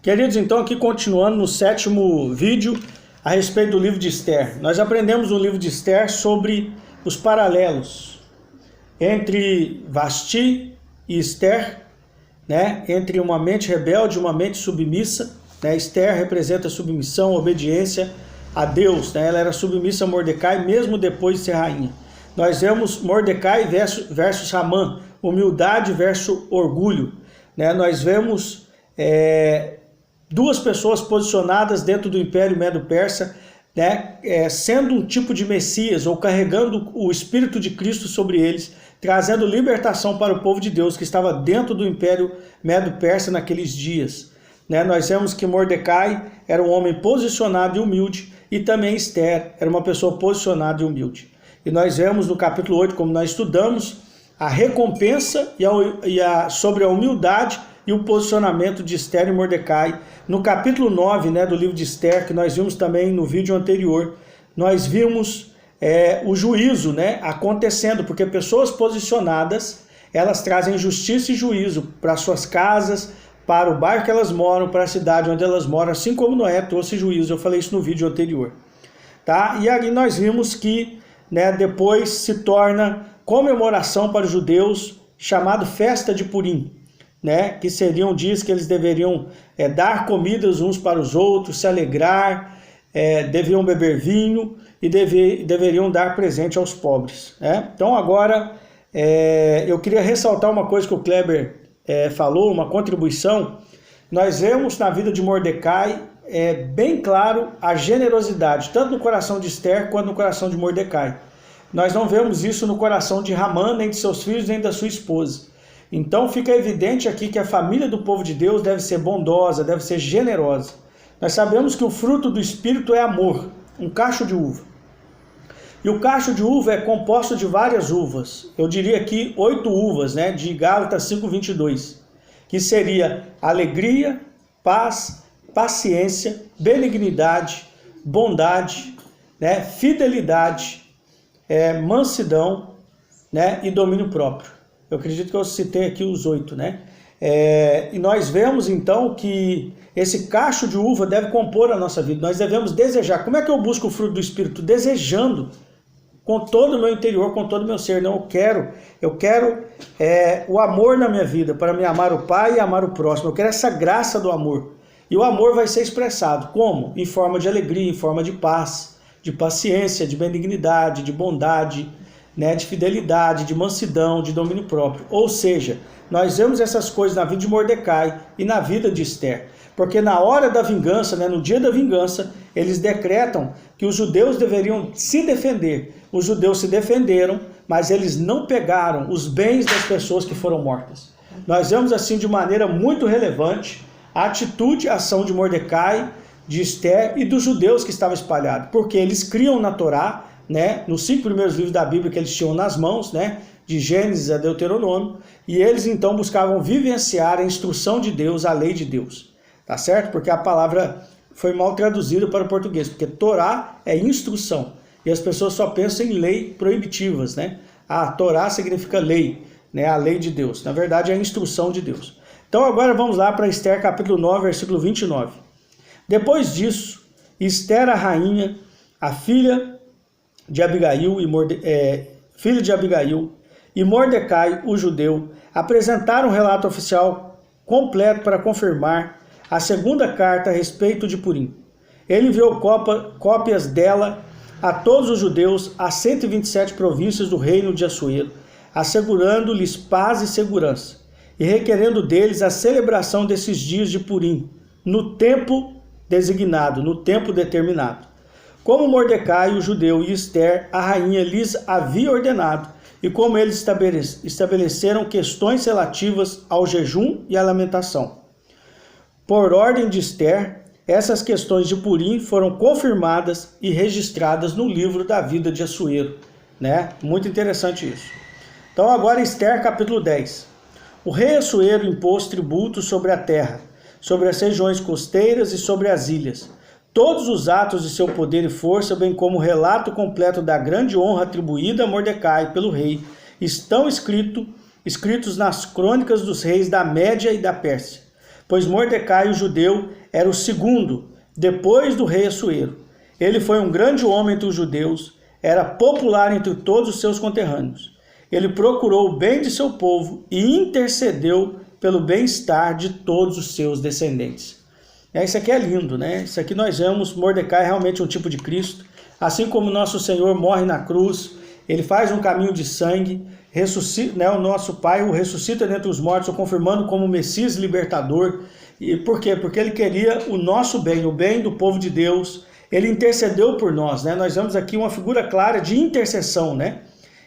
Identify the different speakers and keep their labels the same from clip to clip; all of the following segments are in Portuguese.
Speaker 1: Queridos, então aqui continuando no 7º vídeo a respeito do livro de Esther. Nós aprendemos no livro de Esther sobre os paralelos entre Vasti e Esther, né? Entre uma mente rebelde e uma mente submissa. Né? Esther representa submissão, obediência a Deus. Né? Ela era submissa a Mordecai mesmo depois de ser rainha. Nós vemos Mordecai versus Hamã, humildade versus orgulho. Né? Nós vemos duas pessoas posicionadas dentro do Império Medo-Persa, né? Sendo um tipo de Messias ou carregando o Espírito de Cristo sobre eles, trazendo libertação para o povo de Deus que estava dentro do Império Medo-Persa naqueles dias. Né? Nós vemos que Mordecai era um homem posicionado e humilde, e também Esther era uma pessoa posicionada e humilde. E nós vemos no capítulo 8, como nós estudamos, a recompensa sobre a humildade e o posicionamento de Esther e Mordecai. No capítulo 9, né, do livro de Esther, que nós vimos também no vídeo anterior, nós vimos o juízo, né, acontecendo, porque pessoas posicionadas, elas trazem justiça e juízo para suas casas, para o bairro que elas moram, para a cidade onde elas moram, assim como Noé trouxe juízo. Eu falei isso no vídeo anterior. Tá? E aí nós vimos que, né, depois se torna comemoração para os judeus, chamado Festa de Purim, né, que seriam dias que eles deveriam dar comidas uns para os outros, se alegrar, deviam beber vinho e deveriam dar presente aos pobres. Né? Então agora eu queria ressaltar uma coisa que o Kleber falou, uma contribuição. Nós vemos na vida de Mordecai bem claro a generosidade, tanto no coração de Esther quanto no coração de Mordecai. Nós não vemos isso no coração de Hamã, nem de seus filhos, nem da sua esposa. Então fica evidente aqui que a família do povo de Deus deve ser bondosa, deve ser generosa. Nós sabemos que o fruto do Espírito é amor, um cacho de uva. E o cacho de uva é composto de várias uvas. Eu diria aqui 8 uvas, né, de Gálatas 5:22, que seria alegria, paz, paciência, benignidade, bondade, né, fidelidade, mansidão, né, e domínio próprio. Eu acredito que eu citei aqui os 8, né? E nós vemos então que esse cacho de uva deve compor a nossa vida. Nós devemos desejar. Como é que eu busco o fruto do Espírito? Desejando com todo o meu interior, com todo o meu ser. Não, eu quero o amor na minha vida, para me amar o Pai e amar o próximo. Eu quero essa graça do amor. E o amor vai ser expressado como? Em forma de alegria, em forma de paz, de paciência, de benignidade, de bondade, né, de fidelidade, de mansidão, de domínio próprio. Ou seja, nós vemos essas coisas na vida de Mordecai e na vida de Esther. Porque na hora da vingança, né, no dia da vingança, eles decretam que os judeus deveriam se defender. Os judeus se defenderam, mas eles não pegaram os bens das pessoas que foram mortas. Nós vemos assim de maneira muito relevante a atitude, a ação de Mordecai, de Esther e dos judeus que estavam espalhados. Porque eles criam na Torá, né, nos 5 primeiros livros da Bíblia que eles tinham nas mãos, né, de Gênesis a Deuteronômio, e eles então buscavam vivenciar a instrução de Deus, a lei de Deus, tá certo? Porque a palavra foi mal traduzida para o português, porque Torá é instrução, e as pessoas só pensam em lei proibitivas, né? A Torá significa lei, né, a lei de Deus, na verdade é a instrução de Deus. Então agora vamos lá para Esther capítulo 9, versículo 29. Depois disso, Esther, a rainha, a filha de Abigail e Mordecai, o judeu, apresentaram um relato oficial completo para confirmar a segunda carta a respeito de Purim. Ele enviou cópias dela a todos os judeus, a 127 províncias do reino de Assuero, assegurando-lhes paz e segurança, e requerendo deles a celebração desses dias de Purim, no tempo designado, no tempo determinado. Como Mordecai, o judeu, e Esther, a rainha, lhes havia ordenado, e como eles estabeleceram questões relativas ao jejum e à lamentação. Por ordem de Esther, essas questões de Purim foram confirmadas e registradas no livro da vida de Assuero. Né? Muito interessante isso. Então agora Esther capítulo 10. O rei Assuero impôs tributos sobre a terra, sobre as regiões costeiras e sobre as ilhas. Todos os atos de seu poder e força, bem como o relato completo da grande honra atribuída a Mordecai pelo rei, estão escritos nas crônicas dos reis da Média e da Pérsia. pois Mordecai, o judeu, era o segundo, depois do rei Assuero. Ele foi um grande homem entre os judeus, era popular entre todos os seus conterrâneos. Ele procurou o bem de seu povo e intercedeu pelo bem-estar de todos os seus descendentes. Isso aqui é lindo, né? Isso aqui nós vemos Mordecai realmente um tipo de Cristo. Assim como nosso Senhor morre na cruz, ele faz um caminho de sangue, ressuscita, né? O nosso Pai o ressuscita dentre os mortos, o confirmando como Messias libertador. E por quê? Porque ele queria o nosso bem, o bem do povo de Deus. Ele intercedeu por nós, né? Nós vemos aqui uma figura clara de intercessão, né?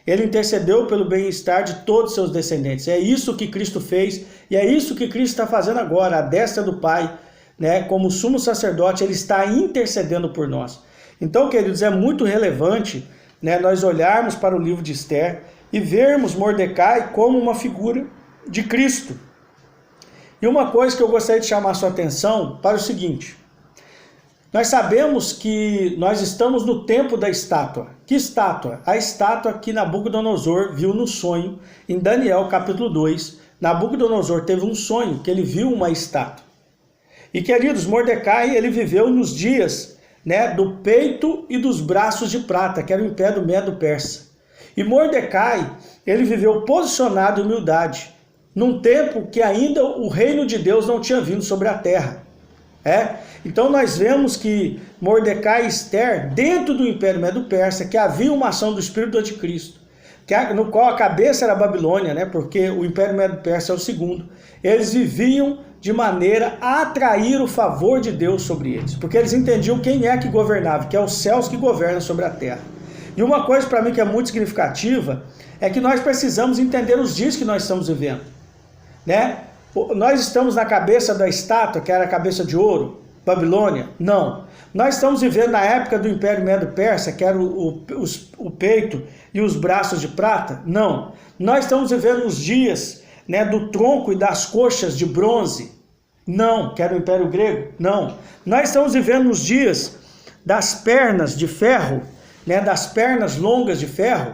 Speaker 1: Ele intercedeu pelo bem-estar de todos os seus descendentes. É isso que Cristo fez e é isso que Cristo está fazendo agora, à destra do Pai, né? Como sumo sacerdote, ele está intercedendo por nós. Então, queridos, é muito relevante, né, nós olharmos para o livro de Esther e vermos Mordecai como uma figura de Cristo. E uma coisa que eu gostaria de chamar a sua atenção para o seguinte: nós sabemos que nós estamos no tempo da estátua. Que estátua? A estátua que Nabucodonosor viu no sonho, em Daniel capítulo 2. Nabucodonosor teve um sonho que ele viu uma estátua. E, queridos, Mordecai, ele viveu nos dias, né, do peito e dos braços de prata, que era o império Medo-Persa. E Mordecai, ele viveu posicionado em humildade, num tempo que ainda o reino de Deus não tinha vindo sobre a terra. Então nós vemos que Mordecai e Esther, dentro do Império Medo-Persa, que havia uma ação do Espírito do Anticristo, no qual a cabeça era a Babilônia, né? Porque o Império Medo-Persa é o segundo. Eles viviam de maneira a atrair o favor de Deus sobre eles, porque eles entendiam quem é que governava, que é os céus que governam sobre a terra. E uma coisa para mim que é muito significativa é que nós precisamos entender os dias que nós estamos vivendo, né? Nós estamos na cabeça da estátua, que era a cabeça de ouro, Babilônia? Não. Nós estamos vivendo na época do Império Medo-Persa, que era o peito e os braços de prata? Não. Nós estamos vivendo os dias, né, do tronco e das coxas de bronze? Não. Que era o Império Grego? Não. Nós estamos vivendo os dias das pernas de ferro, né, das pernas longas de ferro,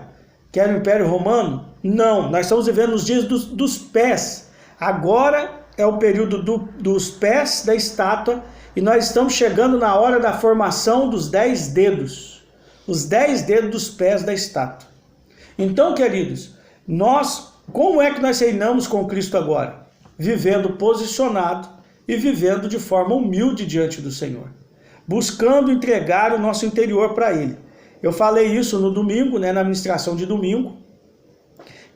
Speaker 1: que era o Império Romano? Não. Nós estamos vivendo os dias dos pés. Agora é o período dos pés da estátua e nós estamos chegando na hora da formação dos 10 dedos. Os 10 dedos dos pés da estátua. Então, queridos, como é que nós reinamos com Cristo agora? Vivendo posicionado e vivendo de forma humilde diante do Senhor. Buscando entregar o nosso interior para Ele. Eu falei isso no domingo, né, na ministração de domingo,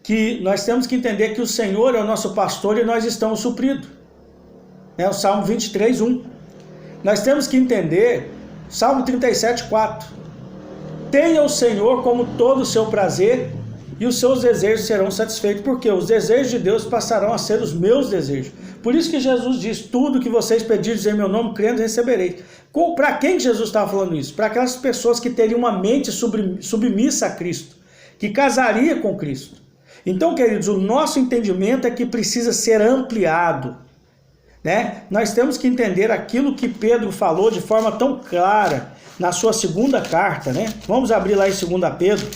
Speaker 1: que nós temos que entender que o Senhor é o nosso pastor e nós estamos supridos. O Salmo 23, 1. Nós temos que entender, Salmo 37, 4. Tenha o Senhor como todo o seu prazer e os seus desejos serão satisfeitos, porque os desejos de Deus passarão a ser os meus desejos. Por isso que Jesus diz, tudo que vocês pedirem em meu nome, crendo, recebereis. Para quem Jesus estava falando isso? Para aquelas pessoas que teriam uma mente submissa a Cristo, que casaria com Cristo. Então, queridos, o nosso entendimento é que precisa ser ampliado, né? Nós temos que entender aquilo que Pedro falou de forma tão clara na sua segunda carta, né? Vamos abrir lá em 2 Pedro.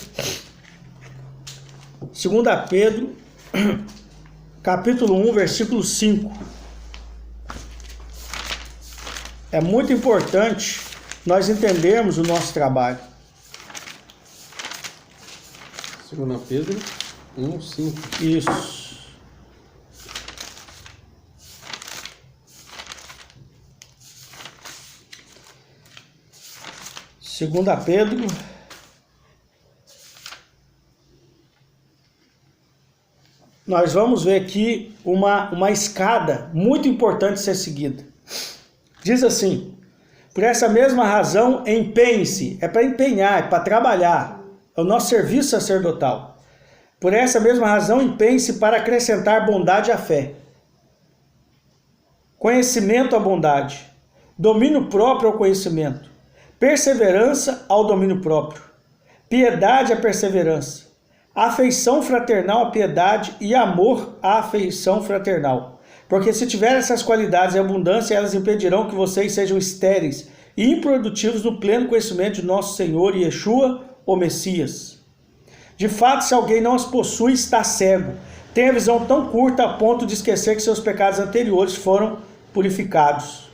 Speaker 1: 2 Pedro, capítulo 1, versículo 5. É muito importante nós entendermos o nosso trabalho.
Speaker 2: 2 Pedro 1, 5.
Speaker 1: Isso. Segunda Pedro, nós vamos ver aqui uma escada muito importante ser seguida. Diz assim, por essa mesma razão empenhe-se, é para empenhar, é para trabalhar, é o nosso serviço sacerdotal. Por essa mesma razão empenhe-se para acrescentar bondade à fé, conhecimento à bondade, domínio próprio ao conhecimento, perseverança ao domínio próprio, piedade à perseverança, afeição fraternal à piedade e amor à afeição fraternal. Porque se tiver essas qualidades em abundância, elas impedirão que vocês sejam estéreis e improdutivos no pleno conhecimento de nosso Senhor Yeshua, o Messias. De fato, se alguém não as possui, está cego. Tem a visão tão curta a ponto de esquecer que seus pecados anteriores foram purificados.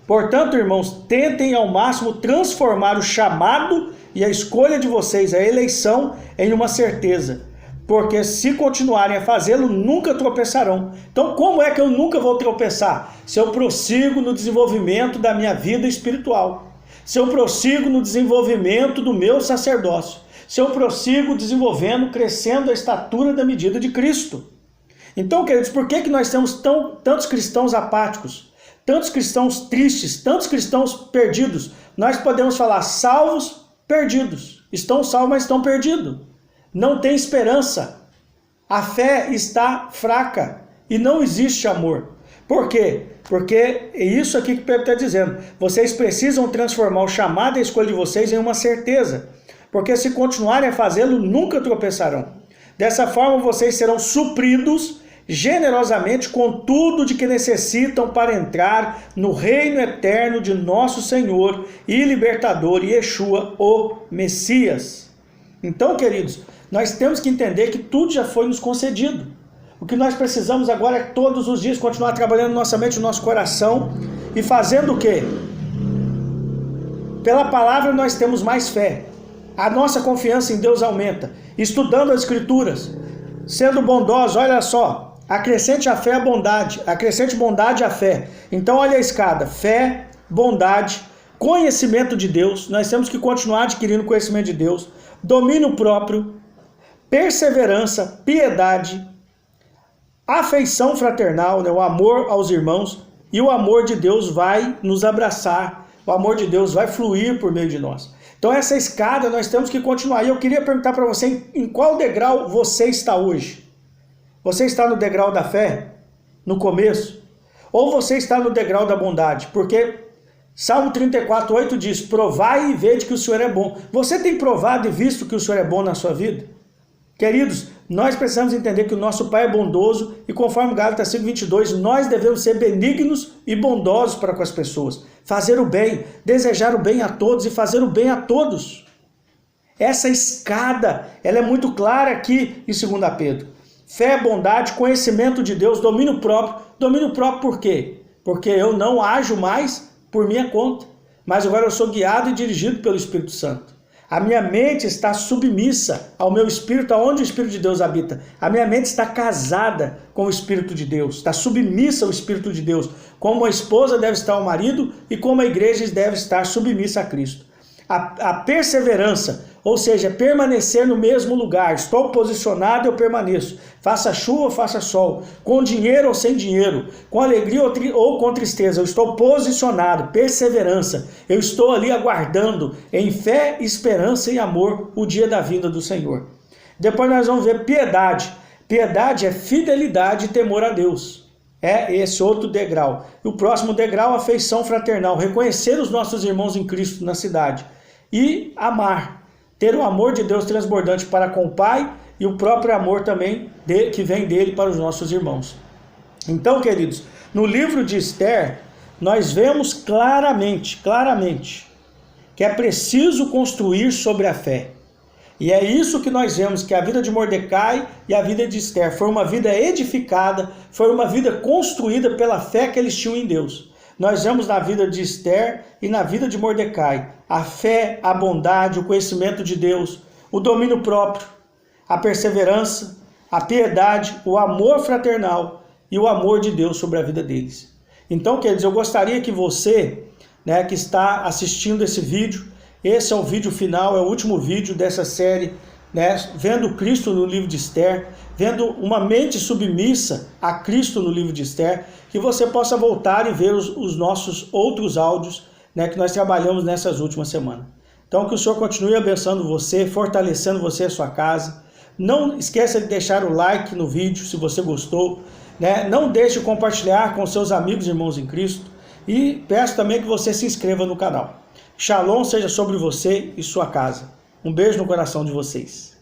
Speaker 1: Portanto, irmãos, tentem ao máximo transformar o chamado e a escolha de vocês, a eleição, em uma certeza. Porque se continuarem a fazê-lo, nunca tropeçarão. Então, como é que eu nunca vou tropeçar? Se eu prossigo no desenvolvimento da minha vida espiritual. Se eu prossigo no desenvolvimento do meu sacerdócio. Se eu prossigo desenvolvendo, crescendo a estatura da medida de Cristo. Então, queridos, por que nós temos tantos cristãos apáticos? Tantos cristãos tristes, tantos cristãos perdidos? Nós podemos falar salvos, perdidos. Estão salvos, mas estão perdidos. Não tem esperança. A fé está fraca e não existe amor. Por quê? Porque é isso aqui que Pedro está dizendo. Vocês precisam transformar o chamado e a escolha de vocês em uma certeza. Porque se continuarem a fazê-lo, nunca tropeçarão. Dessa forma, vocês serão supridos generosamente com tudo de que necessitam para entrar no reino eterno de nosso Senhor e Libertador Yeshua, o Messias. Então, queridos, nós temos que entender que tudo já foi nos concedido. O que nós precisamos agora é todos os dias continuar trabalhando nossa mente, no nosso coração e fazendo o quê? Pela palavra nós temos mais fé. A nossa confiança em Deus aumenta. Estudando as Escrituras, sendo bondosos, olha só, acrescente a fé a bondade, acrescente bondade à fé. Então olha a escada, fé, bondade, conhecimento de Deus, nós temos que continuar adquirindo conhecimento de Deus, domínio próprio, perseverança, piedade, afeição fraternal, né, o amor aos irmãos, e o amor de Deus vai nos abraçar, o amor de Deus vai fluir por meio de nós. Então essa escada nós temos que continuar. E eu queria perguntar para você, em qual degrau você está hoje? Você está no degrau da fé? No começo? Ou você está no degrau da bondade? Porque Salmo 34:8 diz, provai e vede que o Senhor é bom. Você tem provado e visto que o Senhor é bom na sua vida? Queridos, nós precisamos entender que o nosso Pai é bondoso e conforme Gálatas 5:22, nós devemos ser benignos e bondosos para com as pessoas. Fazer o bem, desejar o bem a todos e fazer o bem a todos. Essa escada, ela é muito clara aqui em 2 Pedro. Fé, bondade, conhecimento de Deus, domínio próprio. Domínio próprio por quê? Porque eu não ajo mais por minha conta, mas agora eu sou guiado e dirigido pelo Espírito Santo. A minha mente está submissa ao meu espírito, aonde o Espírito de Deus habita. A minha mente está casada com o Espírito de Deus, está submissa ao Espírito de Deus, como a esposa deve estar ao marido e como a igreja deve estar submissa a Cristo. A perseverança, ou seja, permanecer no mesmo lugar. Estou posicionado, eu permaneço. Faça chuva, faça sol. Com dinheiro ou sem dinheiro. Com alegria ou com tristeza. Eu estou posicionado. Perseverança. Eu estou ali aguardando em fé, esperança e amor o dia da vinda do Senhor. Depois nós vamos ver piedade. Piedade é fidelidade e temor a Deus. É esse outro degrau. E o próximo degrau, afeição fraternal. Reconhecer os nossos irmãos em Cristo na cidade. E amar. Ter o amor de Deus transbordante para com o Pai e o próprio amor também que vem dele para os nossos irmãos. Então, queridos, no livro de Esther, nós vemos claramente, que é preciso construir sobre a fé. E é isso que nós vemos, que a vida de Mordecai e a vida de Esther foi uma vida edificada, foi uma vida construída pela fé que eles tinham em Deus. Nós vemos na vida de Esther e na vida de Mordecai a fé, a bondade, o conhecimento de Deus, o domínio próprio, a perseverança, a piedade, o amor fraternal e o amor de Deus sobre a vida deles. Então, queridos, eu gostaria que você, que está assistindo esse vídeo, esse é o vídeo final, é o último vídeo dessa série, vendo Cristo no livro de Esther, vendo uma mente submissa a Cristo no livro de Esther, que você possa voltar e ver os nossos outros áudios, que nós trabalhamos nessas últimas semanas. Então que o Senhor continue abençoando você, fortalecendo você e a sua casa. Não esqueça de deixar o like no vídeo se você gostou, Não deixe de compartilhar com seus amigos e irmãos em Cristo e peço também que você se inscreva no canal. Shalom seja sobre você e sua casa. Um beijo no coração de vocês.